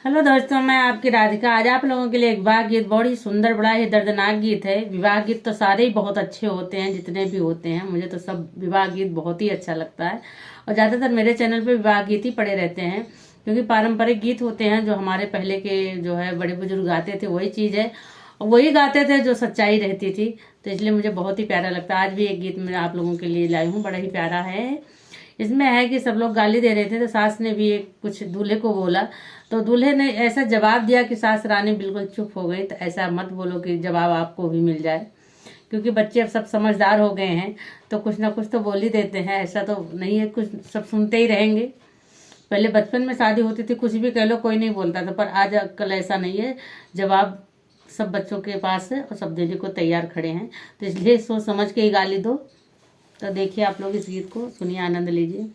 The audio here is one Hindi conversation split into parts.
हेलो दोस्तों, मैं आपकी राधिका। आज आप लोगों के लिए एक विवाह गीत, बहुत ही सुंदर, बड़ा ही दर्दनाक गीत है। विवाह गीत तो सारे ही बहुत अच्छे होते हैं, जितने भी होते हैं। मुझे तो सब विवाह गीत बहुत ही अच्छा लगता है और ज़्यादातर मेरे चैनल पे विवाह गीत ही पड़े रहते हैं, क्योंकि पारंपरिक गीत होते हैं जो हमारे पहले के जो है बड़े बुजुर्ग गाते थे, वही चीज़ है और वही गाते थे जो सच्चाई रहती थी। तो इसलिए मुझे बहुत ही प्यारा लगता है। आज भी एक गीत मैं आप लोगों के लिए लाई हूँ, बड़ा ही प्यारा है। इसमें है कि सब लोग गाली दे रहे थे, तो सास ने भी एक कुछ दूल्हे को बोला, तो दूल्हे ने ऐसा जवाब दिया कि सास रानी बिल्कुल चुप हो गई। तो ऐसा मत बोलो कि जवाब आपको भी मिल जाए, क्योंकि बच्चे अब सब समझदार हो गए हैं, तो कुछ ना कुछ तो बोल ही देते हैं। ऐसा तो नहीं है कुछ सब सुनते ही रहेंगे। पहले बचपन में शादी होती थी, कुछ भी कह लो कोई नहीं बोलता था, पर आज कल ऐसा नहीं है। जवाब सब बच्चों के पास है और सब देने को तैयार खड़े हैं, तो इसलिए सोच समझ के ही गाली दो। तो देखिए आप लोग इस गीत को सुनिए, आनंद लीजिए।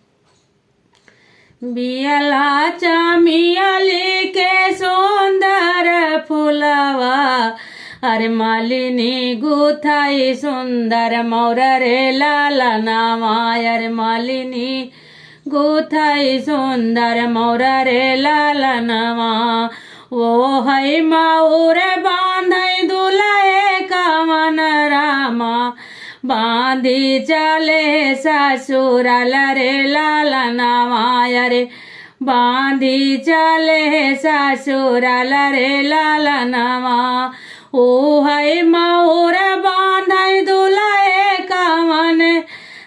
बियला चामियाली के सुंदर फुलवा, अरे मालिनी गुथाई सुंदर मोर रे लाला नामा, अरे मालिनी गुथाई सुंदर मोर रे लाला नामा। वो है माऊर बांधई दुल्हे का मन रामा, बांधी चले ससुराल रे लाला नामा, रे बांधी चले ससुराल रे लाला नामा। ओ है मोर बांधई दुल्हे का मन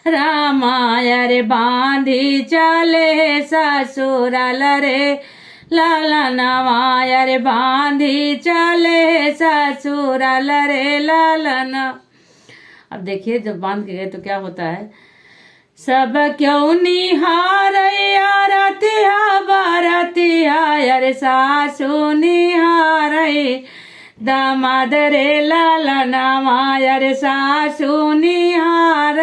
रामा, रे बांधी चले ससुराल रे लाला नामा, रे बांधी चले ससुराल रे लाला नामा। अब देखिए जब बांध के गए तो क्या होता है। सब क्यों निहार रतिया बारतिया, अरे सासू निहार दामाद रे लाला नामा, अरे सासू निहार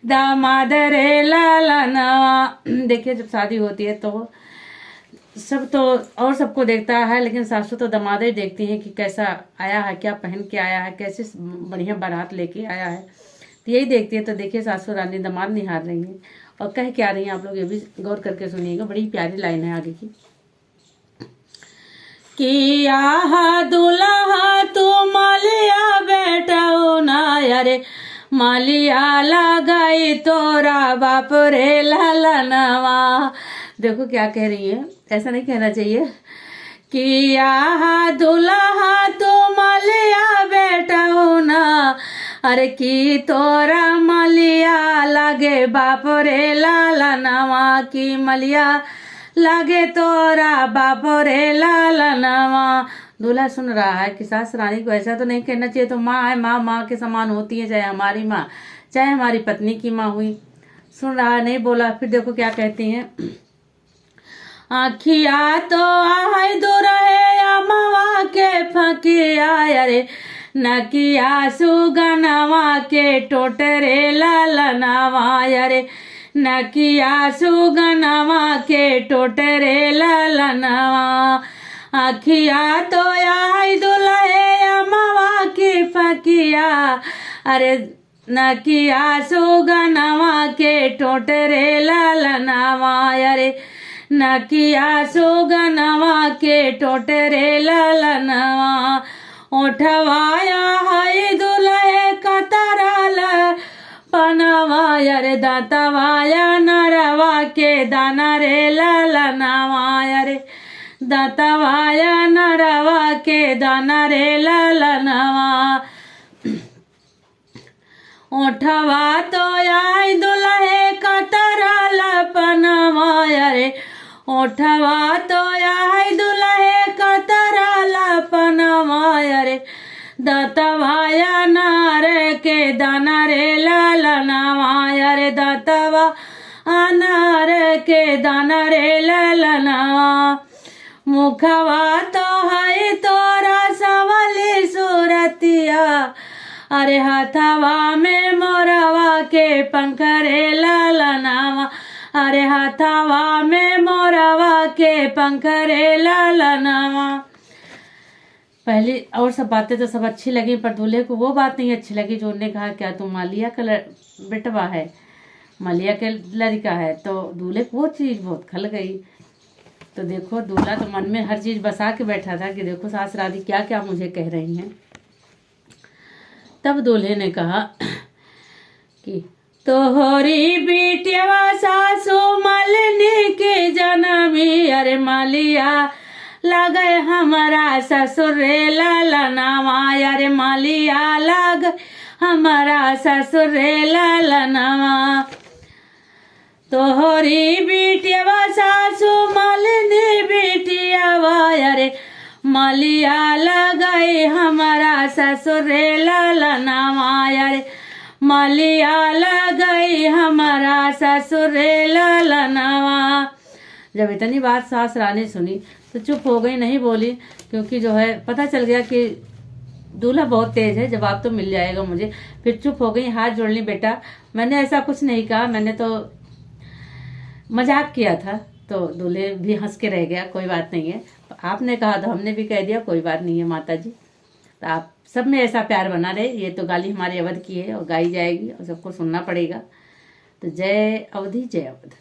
दामाद रे लाला नामा। देखिए जब शादी होती है तो सब तो और सबको देखता है, लेकिन सासू तो दामाद ही देखती हैं कि कैसा आया है, क्या पहन के आया है, कैसे बढ़िया बारात लेके आया है, तो यही देखती है। तो देखिए सासू रानी दामाद निहार रही हैं और कह क्या रही हैं, आप लोग ये भी गौर करके सुनिएगा। बड़ी प्यारी लाइन है आगे की। किया दुल्हा तू मालिया बेटा ना, अरे मालिया लगाई तोरा बाप रे लाला नवा। देखो क्या कह रही है, ऐसा नहीं कहना चाहिए। किया दुल्हा तू मालिया बेटा ना, अरे की तोरा मलिया लागे बाप रे लाला नवा, की मलिया लागे तोरा बाप रे लाला नवा। दूल्हा सुन रहा है कि सास रानी को ऐसा तो नहीं कहना चाहिए, तो माँ है, माँ माँ के समान होती है, चाहे हमारी माँ चाहे हमारी पत्नी की माँ हुई। सुन रहा है, नहीं बोला। फिर देखो क्या कहती हैं। आखिया तो आय दुरहे अमवा के फकिया, अरे नकिया सुगनवा के टोटरे लाला नवा, अरे नकिया सुगनवा के टोटरे लाला नवा। आखिया तो आय दुल्हे अमवा की फकिया, अरे नकिया सुगनवा के टोटरे लाला नवा, अरे नकिया सुगनवा के टोटरे लाला नवा। उठवाया है दुल्हे कतराल पनवा, अरे दातवाया नरवा के दाना रे लाला नवा, अरे दातवाया नरवा के दाना रे लाला नवा। उठवा तो आय दुल्हे कतराल पनवा, अरे उठवा तो आय दुल्हे कतराल पनवा, अरे दतवाया नार के दाना रे लाला नवा, अरे दतवा अनार के दाना रे लाला नवा। मुखवा तो है तोरा सवली सूरतिया, अरे हाथवा में मोरवा के पंख रे लाला नवा, अरे हाथवा में मोरवा के पंख रे लाला नवा। पहले और सब बातें तो सब अच्छी लगी, पर दूल्हे को वो बात नहीं अच्छी लगी जो उन्होंने कहा क्या तुम मालिया का बेटवा है, मालिया के लड़का है। तो दूल्हे को वो चीज़ बहुत खल गई। तो देखो दूल्हा तो मन में हर चीज़ बसा के बैठा था कि देखो सास राधी क्या क्या मुझे कह रही हैं। तब दूल्हे ने कहा कि तोहरी बेटिया सासू मालिनी के जनमी, अरे मालिया लगे हमारा ससुर लालनावा, अरे मालिया लगे हमारा ससुर लालनावा। तोहरी बेटिया सासू मालिनी बेटिया, अरे मालिया लगे हमारा ससुर लालनावा, अरे मालिया लगे हमारा ससुर लालनावा। जब इतनी बात सास रानी सुनी तो चुप हो गई, नहीं बोली, क्योंकि जो है पता चल गया कि दूल्हा बहुत तेज है, जवाब तो मिल जाएगा मुझे। फिर चुप हो गई, हाथ जोड़ ली, बेटा मैंने ऐसा कुछ नहीं कहा, मैंने तो मजाक किया था। तो दूल्हे भी हंस के रह गया, कोई बात नहीं है, आपने कहा तो हमने भी कह दिया, कोई बात नहीं है माता जी। तो आप सब में ऐसा प्यार बना रहे। ये तो गाली हमारे अवध की है और गाई जाएगी और सबको सुनना पड़ेगा। तो जय अवधि, जय अवध।